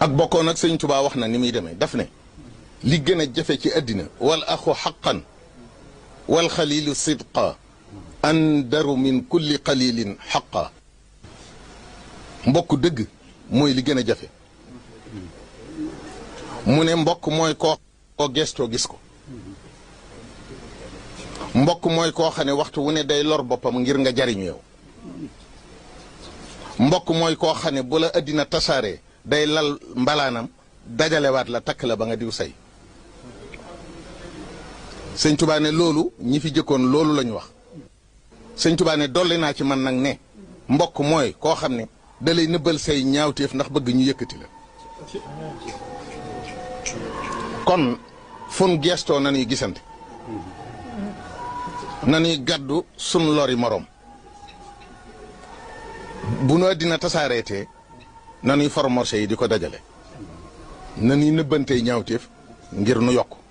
ak bokkoon ak sëñ Tuubaa wax na ni muy demee daf ne li gën a jafe ci àddina wal axu xaqan wal xalilu sidqa andaru min kulli qalilin xaqa mbokk dëgg mooy li gën a jafe mu ne mbokk mooy koo gestoo gis ko mbokk mooy koo xam ne waxtu wu ne day lor boppam ngir nga jariñu yow mbokk mooy koo xam ne bu la àddina tasaaree day lal mbalaanam dajalewaat la takk la ba nga diw say sëñ Tuubaa ne loolu ñi fi jëkkoon loolu lañu wax sëñ Tuubaa ne dolli naa ci man nag ne mbokk mooy koo xam ne da lay nëbbal say ñaawteef ndax bëgg ñu yëkkati la kon fun gestoo nañuy gisante nañuy gàddu sun lori moroom bu nu àddina tasaareetee nañuy formorcé yi di ko dajale nañuy nëbbantey ñaawteef ngir nu yokk